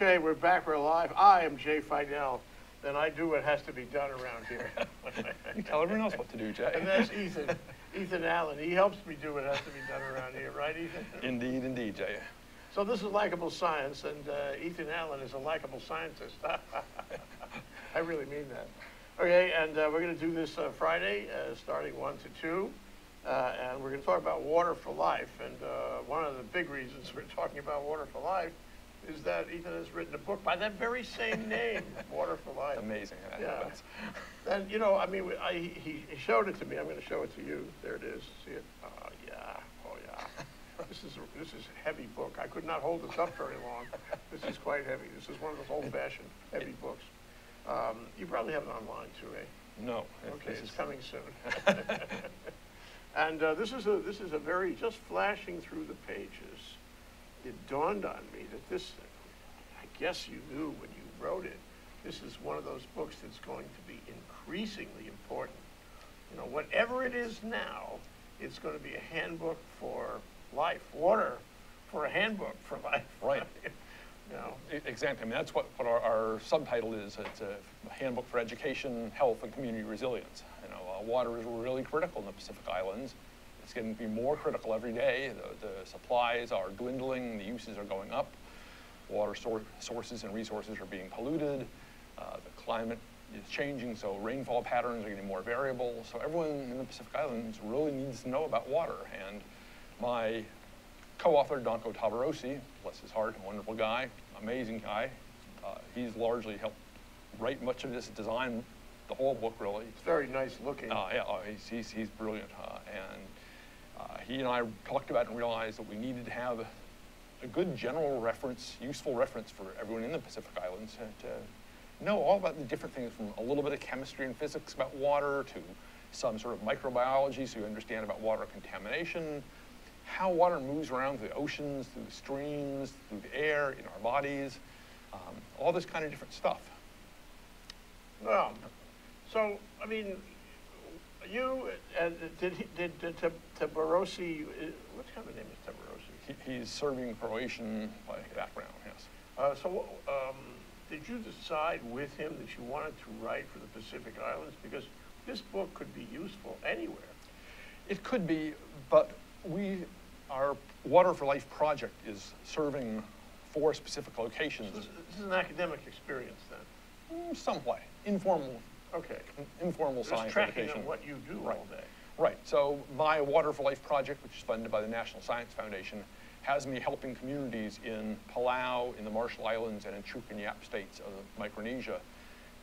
Okay, we're back, we're live. I am Jay Fidell, and I do what has to be done around here. You tell everyone else what to do, Jay. And that's Ethan Allen. He helps me do what has to be done around here, right, Ethan? Indeed, indeed, Jay. So this is Likable Science, and Ethan Allen is a likable scientist. I really mean that. Okay, and we're going to do this Friday, starting 1 to 2. And we're going to talk about water for life. And one of the big reasons we're talking about water for life is that Ethan has written a book by that very same name, Water for Life. It's amazing how that happens. And, you know, I mean, he showed it to me. I'm going to show it to you. There it is. See it? Oh, yeah. Oh, yeah. This is a heavy book. I could not hold this up very long. This is quite heavy. This is one of those old-fashioned heavy books. You probably have it online, too, eh? No. Okay, it's coming soon. And this is a very, just flashing through the pages, it dawned on me that this, I guess you knew when you wrote it, this is one of those books that's going to be increasingly important. You know, whatever it is now, it's going to be a handbook for life, water for a handbook for life. Right. You know. Exactly. I mean, that's what our subtitle is. It's a handbook for education, health, and community resilience. You know, water is really critical in the Pacific Islands. It's getting to be more critical every day. The supplies are dwindling, the uses are going up. Water sources and resources are being polluted. The climate is changing, so rainfall patterns are getting more variable. So everyone in the Pacific Islands really needs to know about water. And my co-author, Donko Tavarosi, bless his heart, a wonderful guy, amazing guy. He's largely helped write much of this, design the whole book, really. It's very nice looking. Yeah, he's brilliant. He and I talked about it and realized that we needed to have a good general reference, useful reference for everyone in the Pacific Islands to know all about the different things, from a little bit of chemistry and physics about water to some sort of microbiology, so you understand about water contamination, how water moves around through the oceans, through the streams, through the air, in our bodies, all this kind of different stuff. Well, so, I mean, you, did Tavarosi, what kind of name is Tavarosi? He's Serbian Croatian by background, yes. So did you decide with him that you wanted to write for the Pacific Islands? Because this book could be useful anywhere. It could be, but our Water for Life project is serving 4 specific locations. So this is an academic experience then? Somewhat. Informal. Okay. Informal science tracking education. on what you do all day. Right. So my Water for Life project, which is funded by the National Science Foundation, has me helping communities in Palau, in the Marshall Islands, and in Chuuk and Yap states of Micronesia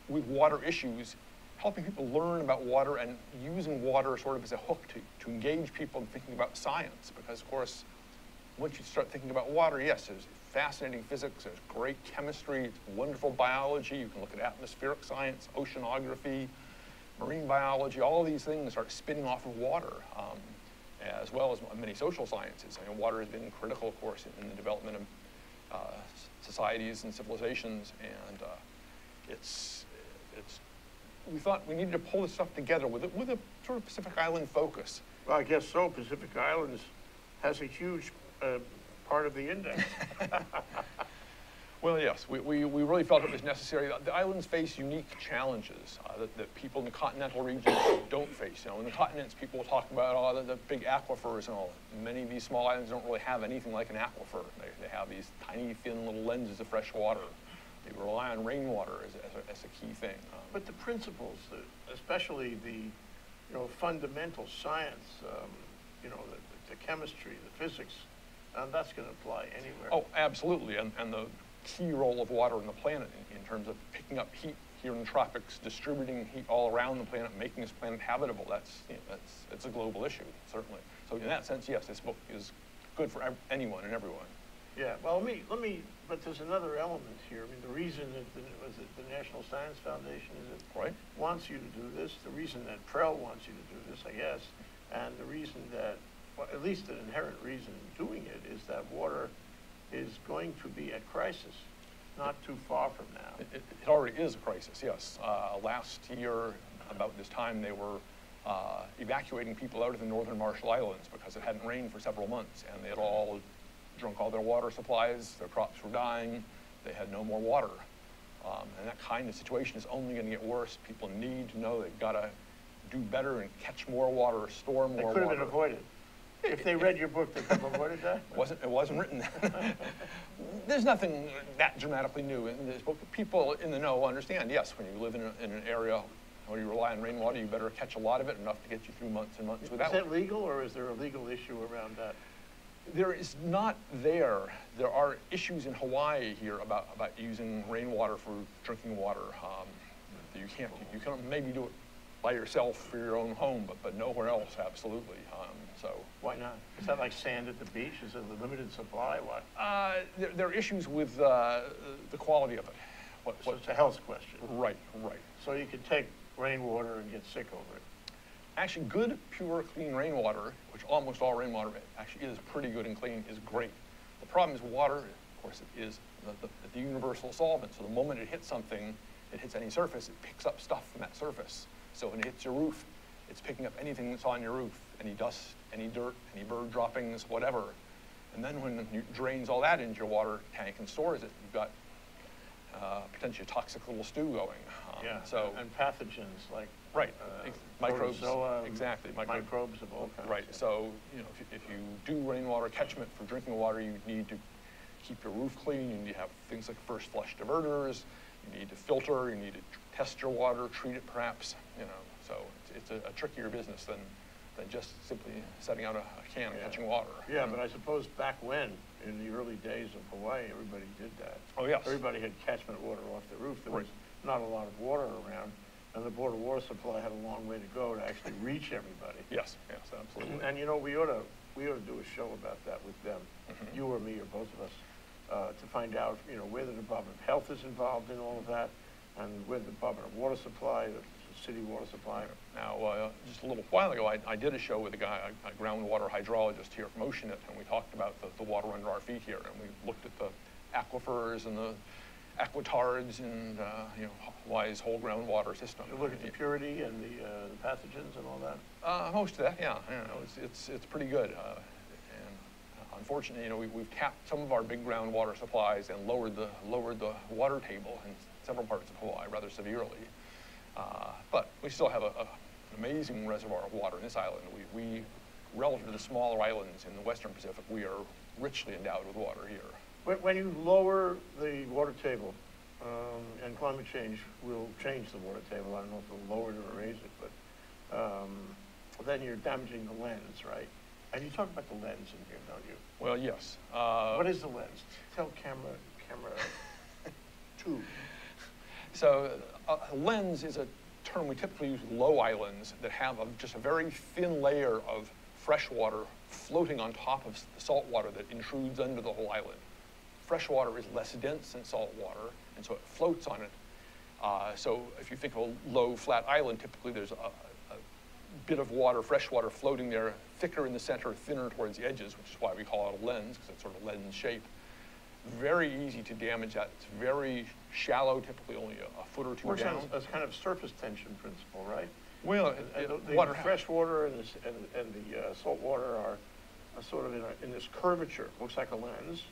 with water issues, helping people learn about water and using water sort of as a hook to engage people in thinking about science. Because, of course, once you start thinking about water, yes, there's fascinating physics, there's great chemistry, it's wonderful biology. You can look at atmospheric science, oceanography, marine biology, all of these things start spinning off of water, as well as many social sciences. I mean, water has been critical, of course, in the development of societies and civilizations, and we thought we needed to pull this stuff together with a sort of Pacific Island focus. Well, I guess so. Pacific Islands has a huge part of the index. Well, yes, we really felt it was necessary. The islands face unique challenges that people in the continental regions don't face. You know, in the continents, people talk about the big aquifers and all. Many of these small islands don't really have anything like an aquifer. They have these tiny, thin little lenses of fresh water. They rely on rainwater as a key thing. But the principles, especially the fundamental science, the chemistry, the physics, that's going to apply anywhere. Oh, absolutely, and the key role of water on the planet in terms of picking up heat here in the tropics, distributing heat all around the planet, making this planet habitable. It's a global issue, certainly. So in that sense, yes, this book is good for anyone and everyone. Yeah. Well, but there's another element here. I mean, the reason that the National Science Foundation wants you to do this, the reason that Prell wants you to do this, I guess, and the reason that, well, at least an inherent reason in doing it, is that water is going to be at crisis, not too far from now. It already is a crisis, yes. Last year, about this time, they were evacuating people out of the northern Marshall Islands because it hadn't rained for several months, and they had all drunk all their water supplies, their crops were dying, they had no more water. And that kind of situation is only going to get worse. People need to know they've got to do better and catch more water, store more water. It could have been avoided. If they read your book, they could have avoided that? It wasn't written then. There's nothing that dramatically new in this book. People in the know understand, yes, when you live in an area where you rely on rainwater, you better catch a lot of it, enough to get you through months and months without it. Is that legal, or is there a legal issue around that? There is not there. There are issues in Hawaii here about using rainwater for drinking water. You can maybe do it by yourself for your own home, but nowhere else, absolutely. So why not? Is that like sand at the beach? Is it a limited supply? What? There are issues with the quality of it. So it's a health question. Right. So you can take rainwater and get sick over it. Actually, good, pure, clean rainwater, which almost all rainwater actually is pretty good and clean, is great. The problem is water, of course, it is the universal solvent. So the moment it hits something, it hits any surface, it picks up stuff from that surface. So when it hits your roof, it's picking up anything that's on your roof, any dust, any dirt, any bird droppings, whatever. And then when it drains all that into your water tank and stores it, you've got potentially a toxic little stew going. And pathogens like microbes. Protozoa, exactly. Microbes of all kinds. Right. So if you do rainwater catchment for drinking water, you need to keep your roof clean. You need to have things like first flush diverters. You need to filter. You need to test your water, treat it perhaps. So it's a trickier business than just simply setting out a can and catching water. Yeah, but I suppose back when, in the early days of Hawaii, everybody did that. Oh, yes. Everybody had catchment water off the roof. There was not a lot of water around, and the Board of Water Supply had a long way to go to actually reach everybody. Yes, absolutely. And we ought to do a show about that with them, you or me or both of us, to find out where the Department of Health is involved in all of that, and where the Department of Water Supply, the city water supply. Now, just a little while ago, I did a show with a guy, a groundwater hydrologist here from Oceanit, and we talked about the water under our feet here, and we looked at the aquifers and the aquatards and Hawaii's whole groundwater system. You look at the purity and the pathogens and all that? Most of that, yeah. It's pretty good. And unfortunately, we've tapped some of our big groundwater supplies and lowered the water table in several parts of Hawaii rather severely. But we still have an amazing reservoir of water in this island. We, relative to the smaller islands in the Western Pacific, we are richly endowed with water here. When you lower the water table, and climate change will change the water table, I don't know if it'll lower it or raise it, but then you're damaging the lens, right? And you talk about the lens in here, don't you? Well, yes. What is the lens? Tell camera 2. So a lens is a term we typically use with low islands that have just a very thin layer of fresh water floating on top of the salt water that intrudes under the whole island. Fresh water is less dense than salt water, and so it floats on it. So if you think of a low, flat island, typically there's a bit of water, fresh water, floating there, thicker in the center, thinner towards the edges, which is why we call it a lens, because it's sort of lens shape. Very easy to damage that. It's very shallow, typically only a foot or two Works down. on a kind of surface tension principle, right? Well, the fresh water and the salt water are sort of in this curvature. Looks like a lens.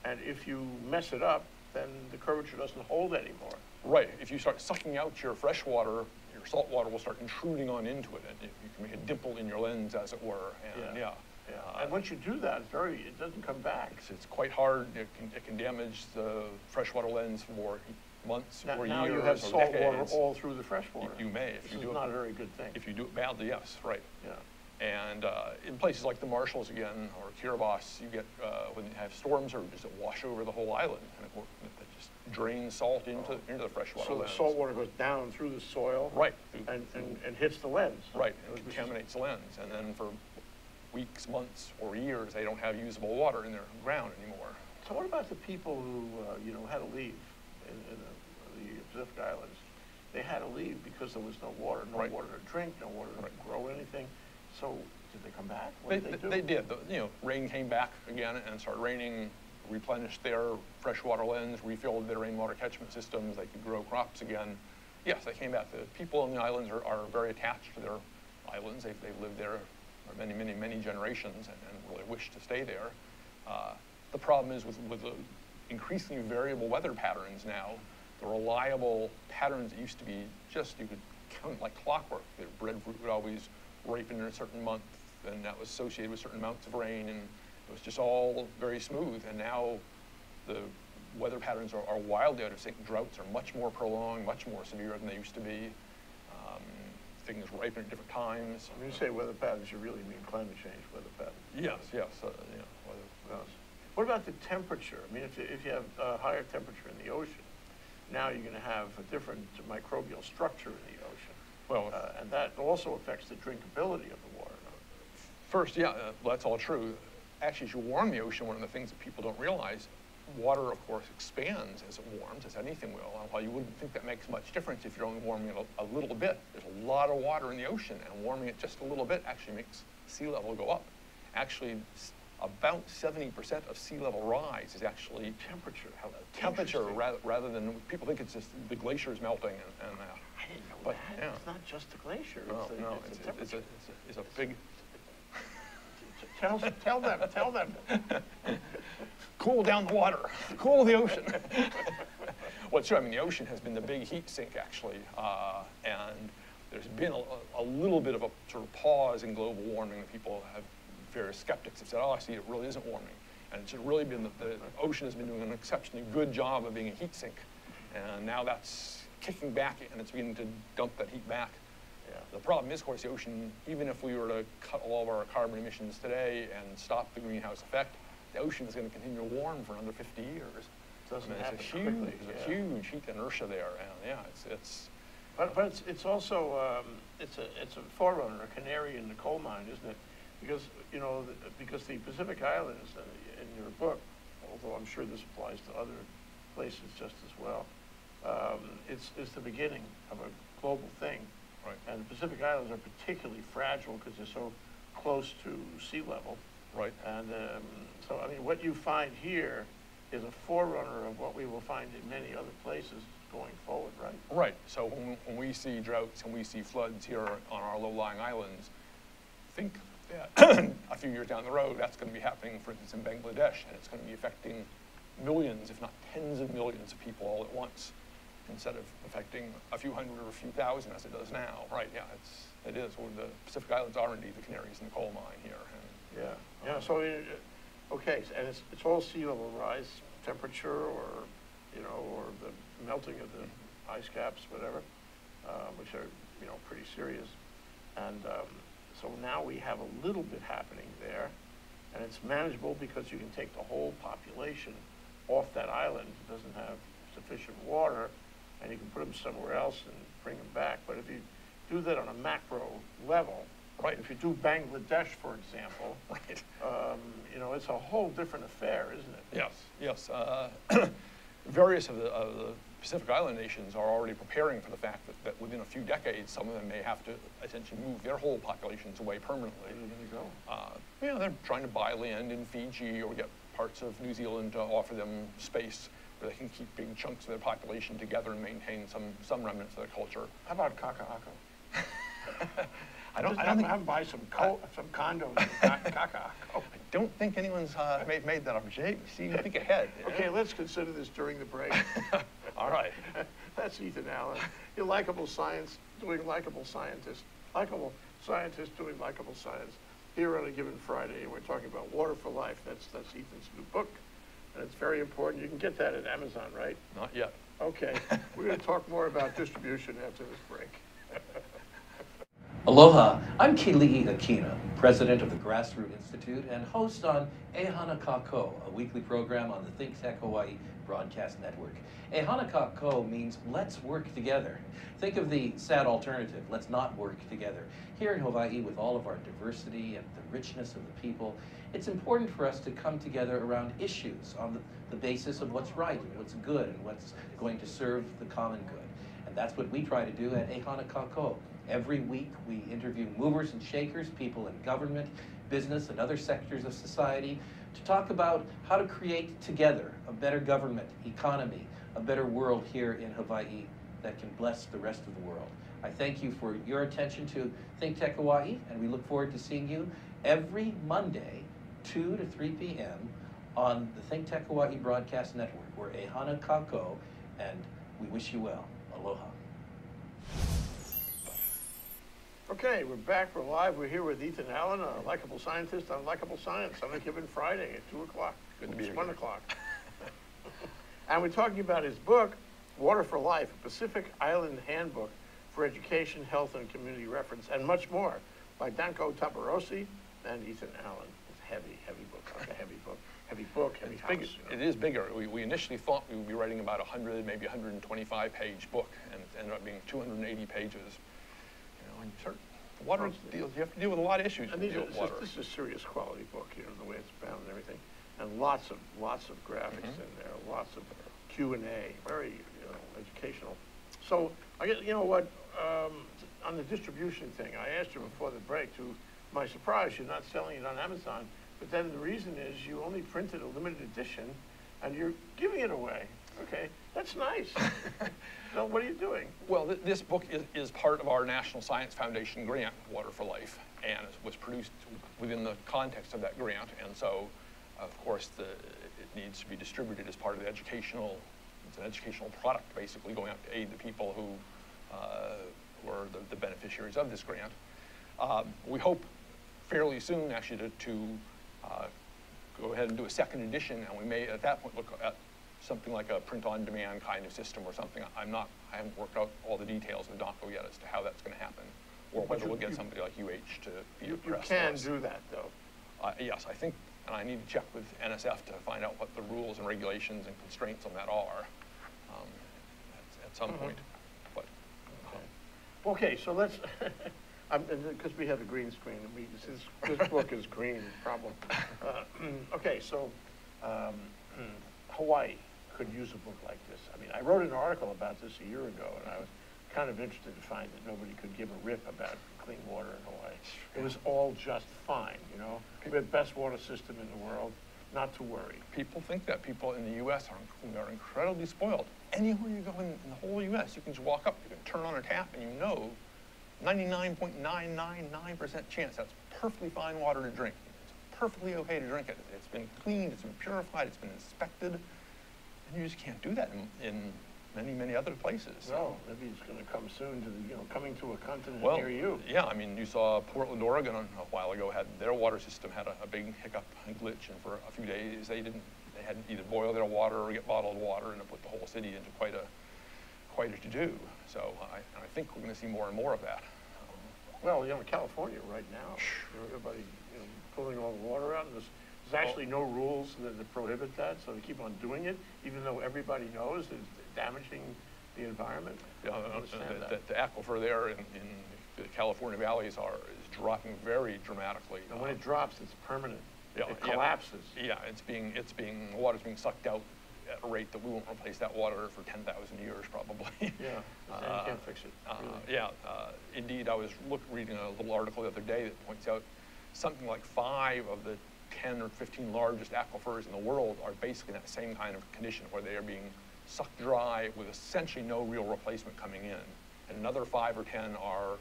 And if you mess it up, then the curvature doesn't hold anymore. Right. If you start sucking out your fresh water, your salt water will start intruding on into it, and you can make a dimple in your lens, as it were. And and once you do that, it doesn't come back. It's quite hard. It can damage the freshwater lens for months or years. Now you have salt water all through the fresh water. You may, if you do it. This is not a very good thing. If you do it badly, yes, right. Yeah. And in places like the Marshalls again, or Kiribati, you get, when you have storm surges that wash over the whole island, and it just drains salt into the freshwater lens. So the salt water goes down through the soil. Right. And hits the lens. Right, and contaminates the lens. And then for weeks, months, or years, they don't have usable water in their ground anymore. So what about the people who, had to leave in the Pacific Islands? They had to leave because there was no water, water to drink, no water to grow anything. So did they come back? What did they do? They did. Rain came back again and started raining, replenished their freshwater lens, refilled their rainwater catchment systems. They could grow crops again. Yes, they came back. The people on the islands are very attached to their islands. They've lived there for many generations and really wish to stay there. The problem is with the increasingly variable weather patterns now. The reliable patterns that used to be just, you could count like clockwork. The breadfruit would always ripen in a certain month, and that was associated with certain amounts of rain, and it was just all very smooth. And now the weather patterns are wildly out of sync. Droughts are much more prolonged, much more severe than they used to be. Things ripen at different times. When you say weather patterns, you really mean climate change weather patterns? Yes, yes. Yes. What about the temperature? I mean, if you have a higher temperature in the ocean, now you're going to have a different microbial structure in the ocean. Well, and that also affects the drinkability of the water. First, yeah, that's all true. Actually, as you warm the ocean, one of the things that people don't realize, water, of course, expands as it warms, as anything will. And while you wouldn't think that makes much difference if you're only warming it a little bit, there's a lot of water in the ocean, and warming it just a little bit actually makes sea level go up. Actually, about 70% of sea level rise is actually temperature rather than, people think it's just the glaciers melting and I didn't know but, that. yeah. It's not just the glacier. It's a big... Tell them. Cool down the water, cool the ocean. Well, it's true. I mean, the ocean has been the big heat sink, actually, and there's been a little bit of a sort of pause in global warming. People have, various skeptics have said, oh, I see, it really isn't warming. And it's really been that the ocean has been doing an exceptionally good job of being a heat sink. And now that's kicking back, and it's beginning to dump that heat back. Yeah. The problem is, of course, the ocean, even if we were to cut all of our carbon emissions today and stop the greenhouse effect, the ocean is going to continue to warm for another 50 years. Doesn't happen quickly. There's a huge heat inertia there, and yeah, it's. But it's also it's a forerunner, a canary in the coal mine, isn't it? Because because the Pacific Islands in your book, although I'm sure this applies to other places just as well, it's the beginning of a global thing. Right. And the Pacific Islands are particularly fragile because they're so close to sea level. Right. And so, I mean, what you find here is a forerunner of what we will find in many other places going forward, right? Right. So when we see droughts and we see floods here on our low-lying islands, think that a few years down the road, that's going to be happening, for instance, in Bangladesh, and it's going to be affecting millions, if not tens of millions of people all at once, instead of affecting a few hundred or a few thousand as it does now. Right, yeah, it is. Well, the Pacific Islands are indeed the canaries in the coal mine here. And, yeah, so, okay, and it's all sea level rise, temperature or the melting of the ice caps, whatever, which are, pretty serious. And so now we have a little bit happening there, and it's manageable because you can take the whole population off that island. It doesn't have sufficient water, and you can put them somewhere else and bring them back. But if you do that on a macro level, right. If you do Bangladesh, for example, right. It's a whole different affair, isn't it? Yes. Various of the Pacific Island nations are already preparing for the fact that within a few decades, some of them may have to essentially move their whole populations away permanently. Where are they going to go? They're trying to buy land in Fiji or get parts of New Zealand to offer them space where they can keep big chunks of their population together and maintain some remnants of their culture. How about Kaka'ako? I don't think buy some condos in Kaka'ako. I don't think anyone's made that up. See, you think ahead. Okay, let's consider this during the break. All right. That's Ethan Allen. You're Likable Science, doing Likable Scientist. Likable Scientist doing Likable Science. Here on a given Friday, we're talking about Water for Life. That's Ethan's new book, and it's very important. You can get that at Amazon, right? Not yet. Okay. We're going to talk more about distribution after this break. Aloha, I'm Keli'i Akina, president of the Grassroot Institute and host on Ehana Kako, a weekly program on the ThinkTech Hawaii broadcast network. Ehana Kako means let's work together. Think of the sad alternative, let's not work together. Here in Hawaii, with all of our diversity and the richness of the people, it's important for us to come together around issues on the basis of what's right and what's good and what's going to serve the common good. And that's what we try to do at Ehana Kako. Every week, we interview movers and shakers, people in government, business, and other sectors of society to talk about how to create together a better government, economy, a better world here in Hawaii that can bless the rest of the world. I thank you for your attention to ThinkTech Hawaii, and we look forward to seeing you every Monday, 2 to 3 p.m. on the ThinkTech Hawaii Broadcast Network. We're Ehana Kako, and we wish you well. Aloha. Okay, we're back. We're live. We're here with Ethan Allen, a likable scientist on Likable Science on a given Friday at 2 o'clock. Good to be here. 1 o'clock. And we're talking about his book, Water for Life, a Pacific Island Handbook for Education, Health, and Community Reference, and much more, by Danko Tabarosi and Ethan Allen. It's a heavy, heavy book, like a heavy book. Heavy book, heavy It's house. big, You know. It is bigger. We initially thought we would be writing about 100, maybe 125-page book, and it ended up being 280 pages. You know, and water deals, you have to deal with a lot of issues And when you deal with water. this is a serious quality book, you know, the way it's bound and everything. And lots of graphics in there, lots of Q&A, very, you know, educational. So, I guess, you know what, on the distribution thing, I asked you before the break, to my surprise, you're not selling it on Amazon, but then the reason is you only printed a limited edition and you're giving it away. Okay, that's nice. So what are you doing? Well, this book is part of our National Science Foundation grant, Water for Life, and it was produced within the context of that grant. And so, of course, it needs to be distributed as part of the educational, it's an educational product, basically, going out to aid the people who were the beneficiaries of this grant. We hope fairly soon, actually, to go ahead and do a second edition, and we may, at that point, look at something like a print-on-demand kind of system or something. I haven't worked out all the details with Donko yet as to how that's going to happen, or whether we'll get somebody like UH to be a press for us. You can do that, though. Yes, I think, and I need to check with NSF to find out what the rules and regulations and constraints on that are at some point. But Okay, so let's, because we have a green screen, this book is green, problem. Okay, so Hawaii could use a book like this. I mean, I wrote an article about this a year ago, and I was kind of interested to find that nobody could give a rip about clean water in Hawaii. It was all just fine, you know. We have the best water system in the world, not to worry. people think that people in the U.S. are incredibly spoiled. Anywhere you go in the whole U.S., you can just walk up, you can turn on a tap, and you know 99.999% chance that's perfectly fine water to drink. It's perfectly okay to drink it. It's been cleaned, it's been purified, it's been inspected, and you just can't do that in many, many other places. No, maybe it's going to come soon to the, you know, coming to a continent Well, near you. yeah, I mean, you saw Portland, Oregon a while ago had their water system had a big hiccup and glitch, and for a few days they had to either boil their water or get bottled water, and it put the whole city into quite a to-do. So I think we're going to see more and more of that. Well, you know, in California right now, everybody, you know, pulling all the water out, and there's actually no rules that prohibit that, so they keep on doing it, even though everybody knows it's damaging the environment. Yeah, the aquifer there in the California valleys is dropping very dramatically. And when it drops, it's permanent. Yeah, it collapses. Yeah, the water's being sucked out at a rate that we won't replace that water for 10,000 years probably. Yeah, you can't fix it. Really. Yeah, indeed, I was reading a little article the other day that points out something like 5 of the 10 or 15 largest aquifers in the world are basically in that same kind of condition where they are being sucked dry with essentially no real replacement coming in. And another 5 or 10 are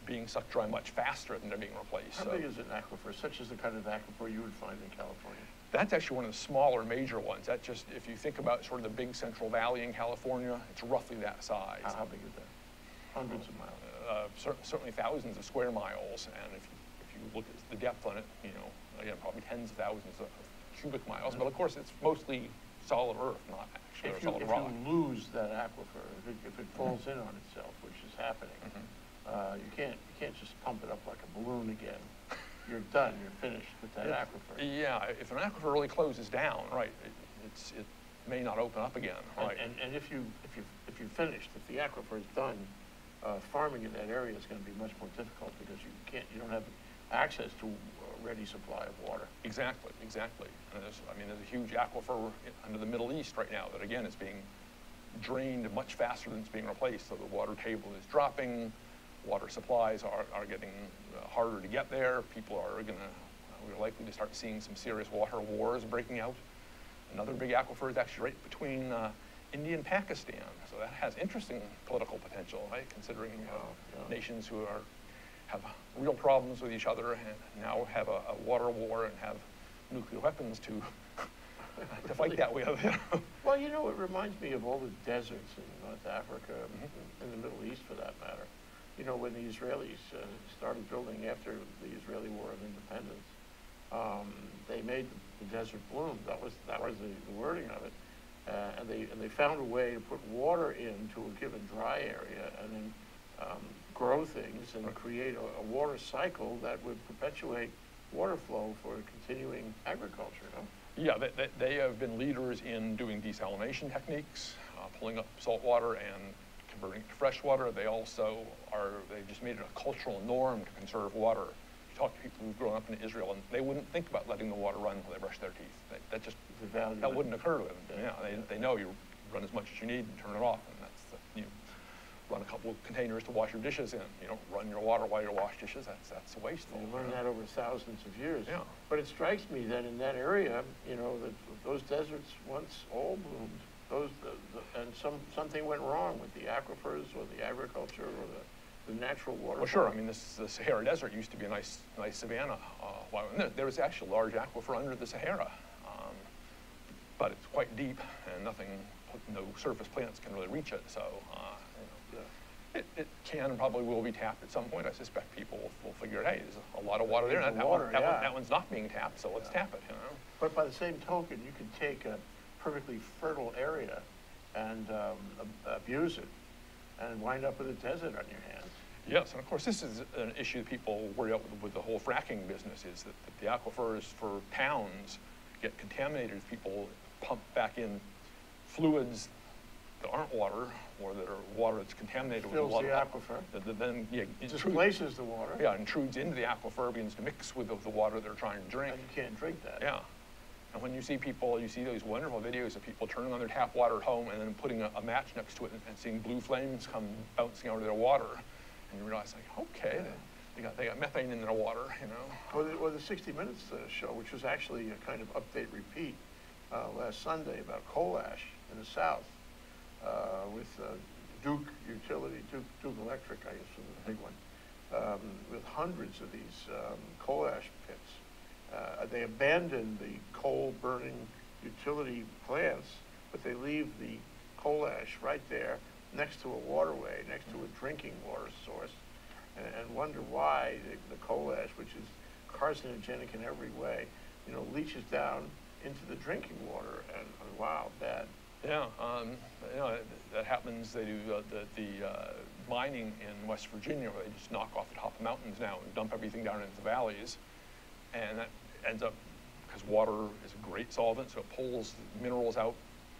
being sucked dry much faster than they're being replaced. How big is an aquifer, such as the kind of aquifer you would find in California? That's actually one of the smaller major ones. That just, if you think about sort of the big Central Valley in California, it's roughly that size. How big is that? Hundreds of miles? Certainly thousands of square miles. And if you look at the depth on it, you know, again, probably tens of thousands of cubic miles. But of course, it's mostly solid earth, not actually solid rock. If you lose that aquifer, if it falls in on itself, which is happening, you can't just pump it up like a balloon again. You're done. You're finished with that aquifer. Yeah, if an aquifer really closes down, right, it may not open up again, right? And if you're finished, if the aquifer is done, farming in that area is going to be much more difficult because you don't have access to a ready supply of water. Exactly. And there's a huge aquifer under the Middle East right now that again is being drained much faster than it's being replaced. So the water table is dropping. Water supplies are getting harder to get there. We're likely to start seeing some serious water wars breaking out. Another big aquifer is actually right between India and Pakistan. So that has interesting political potential, right? Considering nations who have real problems with each other and now have a water war and have nuclear weapons to to fight that with. Well, you know, it reminds me of all the deserts in North Africa, in the Middle East for that matter. You know, when the Israelis started building after the Israeli War of Independence, they made the desert bloom. That was the wording of it. And they found a way to put water into a given dry area and then grow things and create a water cycle that would perpetuate water flow for continuing agriculture, no? Yeah, they have been leaders in doing desalination techniques, pulling up salt water and converting it to fresh water. They also they just made it a cultural norm to conserve water. You talk to people who've grown up in Israel and they wouldn't think about letting the water run while they brush their teeth. That wouldn't occur to them. Yeah, they know you run as much as you need and turn it off, and you run a couple of containers to wash your dishes in. You don't run your water while you wash dishes. That's wasteful. You learn that over thousands of years. Yeah. But it strikes me that in that area, you know, that those deserts once all bloomed. And something went wrong with the aquifers or the agriculture or the natural water. Well, sure. I mean, the Sahara Desert used to be a nice savanna. There was actually a large aquifer under the Sahara, but it's quite deep, and no surface plants can really reach it. So, it can and probably will be tapped at some point. I suspect people will figure, hey, there's a lot of water there. That one's not being tapped, so let's tap it. You know. But by the same token, you can take a perfectly fertile area and abuse it and wind up with a desert on your hands. Yes, and of course this is an issue that people worry about with the whole fracking business, is that the aquifers for towns get contaminated if people pump back in fluids that aren't water or that are water that's contaminated with a lot of aquifer. Then displaces the water. Yeah, intrudes into the aquifer, begins to mix with the water they're trying to drink. And you can't drink that. Yeah. And when you see those wonderful videos of people turning on their tap water at home and then putting a match next to it and seeing blue flames come bouncing out of their water, and you realize, like, okay, they got methane in their water, you know. Or the 60 Minutes show, which was actually a kind of update repeat last Sunday about coal ash in the South with Duke Utility, Duke Electric, I guess, was the big one, with hundreds of these coal ash pits. They abandon the coal-burning utility plants, but they leave the coal ash right there next to a waterway, next to a drinking water source, and wonder why the coal ash, which is carcinogenic in every way, you know, leaches down into the drinking water, and wow, bad. Yeah, you know, that happens. They do the mining in West Virginia, where they just knock off the top of mountains now and dump everything down into the valleys, and that ends up, because water is a great solvent, so it pulls minerals out,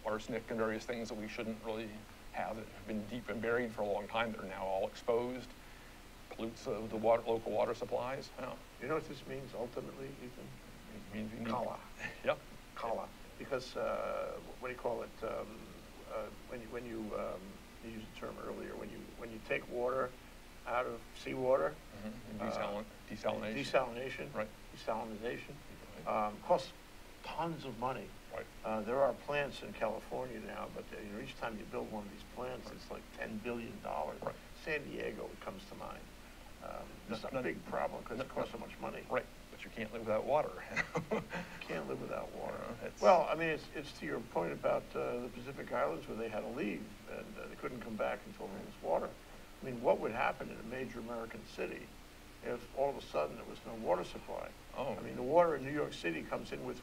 arsenic and various things that we shouldn't really have, that have been deep and buried for a long time, that are now all exposed, pollutes the local water supplies. Yeah. You know what this means ultimately, Ethan? It means we need Kala. Yep. Kala. Because, what do you call it, when you used the term earlier, when you take water out of seawater, desalination, right. Desalinization, costs tons of money. Right. There are plants in California now, but you know, each time you build one of these plants, it's like $10 billion. Right. San Diego comes to mind. It's a big problem because it costs so much money. Right, but you can't live without water. You can't live without water. Well, I mean, it's to your point about the Pacific Islands where they had to leave and they couldn't come back until there was water. I mean, what would happen in a major American city if all of a sudden there was no water supply? Oh. I mean, the water in New York City comes in with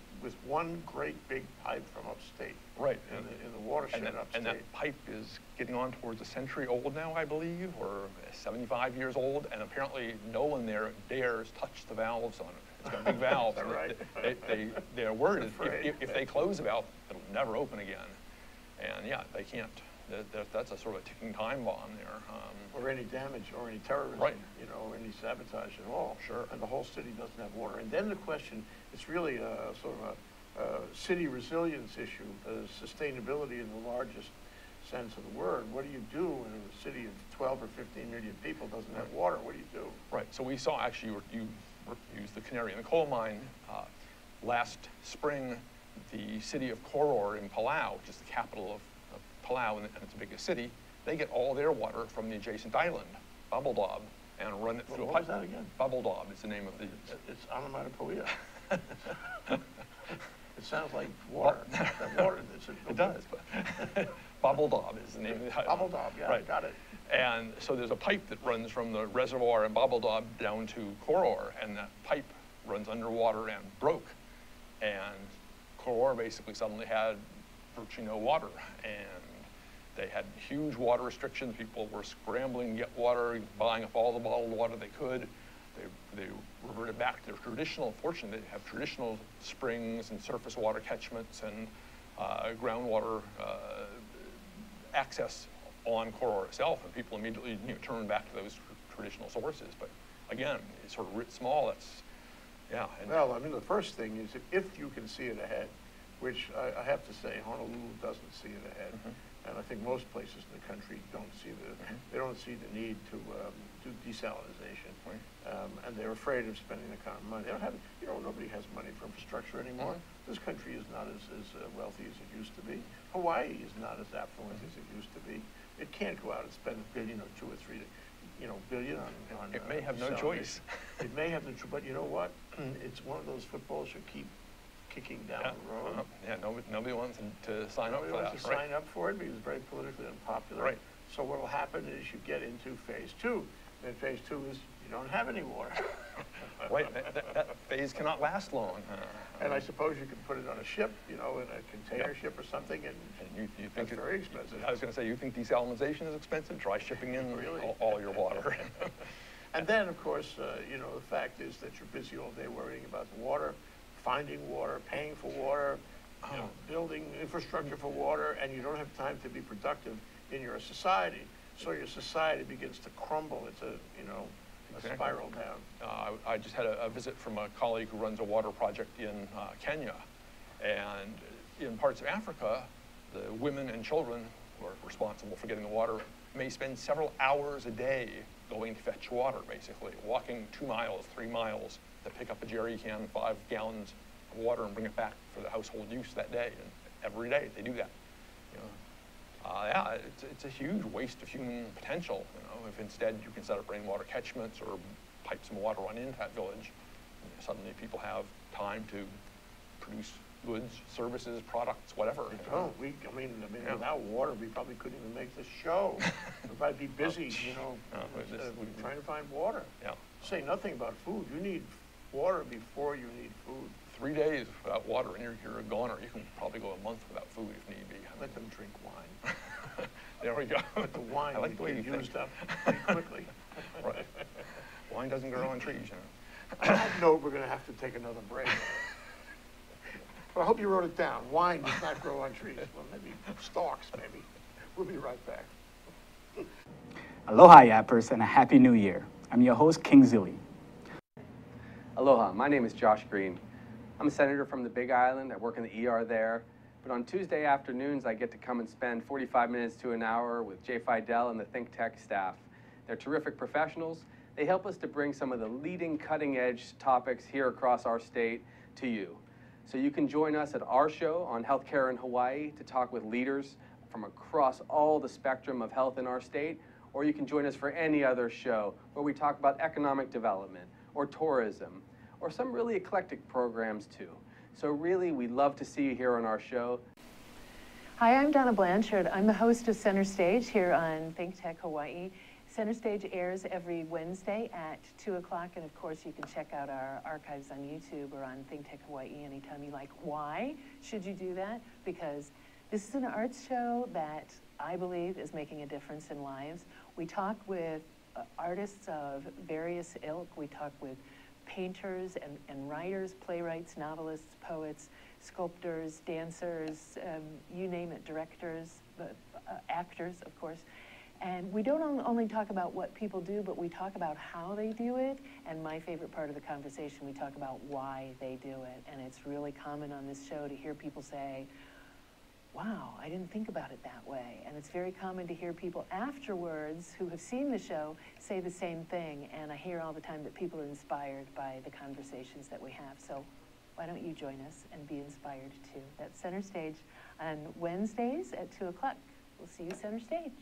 one great big pipe from upstate. Right. In the watershed upstate. And that pipe is getting on towards a century old now, I believe, or 75 years old, and apparently no one there dares touch the valves on it. It's got big valves. Right. They're worried if they close the valve, it'll never open again. And yeah, they can't. That's a sort of ticking time bomb there. Or any damage, or any terrorism, right. You know, or any sabotage at all. Sure. And the whole city doesn't have water. And then the question, it's really sort of a city resilience issue, sustainability in the largest sense of the word. What do you do when a city of 12 or 15 million people doesn't have water? What do you do? Right. So we saw, actually, you used the canary in the coal mine. Last spring, the city of Koror in Palau, which is the capital of Palau and its biggest city, they get all their water from the adjacent island, Babaldob, and run it through a pipe. What was that again? Babaldob is the name of the... It's onomatopoeia. It sounds like water. That water that's in It does, but Bobble Daub is the name of the Bobble Daub, yeah, right. got it. And so there's a pipe that runs from the reservoir in Bobble Daub down to Koror, and that pipe runs underwater and broke. And Koror basically suddenly had virtually no water, and they had huge water restrictions. People were scrambling to get water, buying up all the bottled water they could. They reverted back to their traditional, fortunately, they have traditional springs and surface water catchments and groundwater access on Koror itself, and people immediately turned back to those traditional sources. But again, it's sort of writ small. That's, yeah. Well, I mean, the first thing is if you can see it ahead, which I have to say, Honolulu doesn't see it ahead, and I think most places in the country don't see they don't see the need to do desalinization, and they're afraid of spending the kind of money. They don't have, nobody has money for infrastructure anymore. This country is not as wealthy as it used to be. Hawaii is not as affluent as it used to be. It can't go out and spend $1 billion or $2 or $3 billion on it may have no choice. It may have no choice, but you know what? It's one of those footballs you keep kicking down the road. Yeah, nobody wants to sign up for that. Nobody wants to sign up for it because it's very politically unpopular. Right. So what will happen is you get into phase 2. And phase 2 is you don't have any water. Wait, that phase cannot last long. And I suppose you can put it on a ship, in a container ship or something, and you think it's very expensive. I was going to say, you think desalinization is expensive? Try shipping in all your water. And then, of course, the fact is that you're busy all day worrying about the water, finding water, paying for water, building infrastructure for water, and you don't have time to be productive in your society. So your society begins to crumble. It's a spiral down. I just had a visit from a colleague who runs a water project in Kenya. And in parts of Africa, the women and children who are responsible for getting the water may spend several hours a day going to fetch water, basically, walking 2 miles, 3 miles to pick up a jerry can, 5 gallons of water and bring it back for the household use that day. And every day they do that. Yeah, it's a huge waste of human potential. If instead you can set up rainwater catchments or pipe some water on into that village, suddenly people have time to produce goods, services, products, whatever. Without water, we probably couldn't even make this show. If I'd be busy, trying to find water. Yeah. Say nothing about food. You need water before you need food. 3 days without water and you're a goner. You can probably go a month without food if need be. Let them drink wine. There we go. But the wine like the way you used up pretty quickly. Right. Wine doesn't grow on trees, On that note, we're going to have to take another break. But I hope you wrote it down. Wine does not grow on trees. Well, maybe stalks, maybe. We'll be right back. Aloha, Yappers, and a Happy New Year. I'm your host, King Zilly. Aloha, my name is Josh Green. I'm a senator from the Big Island. I work in the ER there. But on Tuesday afternoons, I get to come and spend 45 minutes to an hour with Jay Fidell and the ThinkTech staff. They're terrific professionals. They help us to bring some of the leading cutting-edge topics here across our state to you. So you can join us at our show on healthcare in Hawaii to talk with leaders from across all the spectrum of health in our state, or you can join us for any other show where we talk about economic development or tourism or some really eclectic programs too. So really, we'd love to see you here on our show. Hi, I'm Donna Blanchard. I'm the host of Center Stage here on ThinkTech Hawaii. Center Stage airs every Wednesday at 2 o'clock, and of course you can check out our archives on YouTube or on ThinkTech Hawaii anytime you like. Why should you do that? Because this is an arts show that I believe is making a difference in lives. We talk with artists of various ilk. We talk with painters and writers, playwrights, novelists, poets, sculptors, dancers, you name it, directors, actors, of course. And we don't only talk about what people do, but we talk about how they do it. And my favorite part of the conversation, we talk about why they do it. And it's really common on this show to hear people say, wow, I didn't think about it that way. And it's very common to hear people afterwards who have seen the show say the same thing. And I hear all the time that people are inspired by the conversations that we have. So why don't you join us and be inspired too? That's Center Stage on Wednesdays at 2 o'clock. We'll see you Center Stage.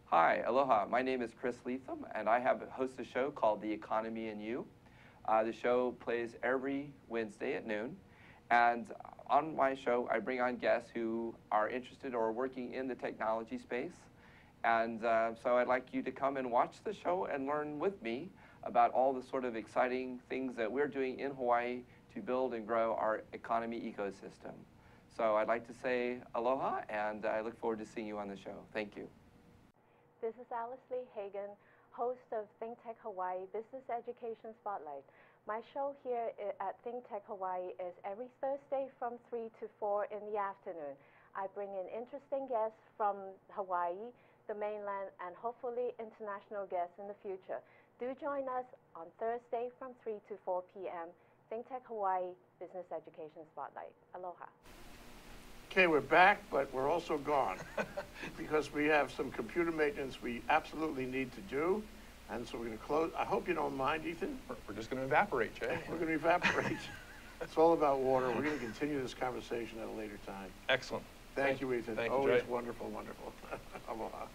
Hi, aloha. My name is Chris Leatham, and I host a show called The Economy and You. The show plays every Wednesday at noon. And on my show, I bring on guests who are interested or working in the technology space. And so I'd like you to come and watch the show and learn with me about all the sort of exciting things that we're doing in Hawaii to build and grow our economy ecosystem. So I'd like to say aloha, and I look forward to seeing you on the show. Thank you. This is Alice Lee Hagan, host of ThinkTech Hawaii Business Education Spotlight. My show here at ThinkTech Hawaii is every Thursday from 3 to 4 in the afternoon. I bring in interesting guests from Hawaii, the mainland, and hopefully international guests in the future. Do join us on Thursday from 3 to 4 p.m. ThinkTech Hawaii Business Education Spotlight. Aloha. Okay, we're back, but we're also gone because we have some computer maintenance we absolutely need to do. And so we're going to close. I hope you don't mind, Ethan. We're just going to evaporate, Jay. We're going to evaporate. It's all about water. We're going to continue this conversation at a later time. Excellent. Thank you, Ethan. Thank you, Always Jay. wonderful, wonderful. Aloha.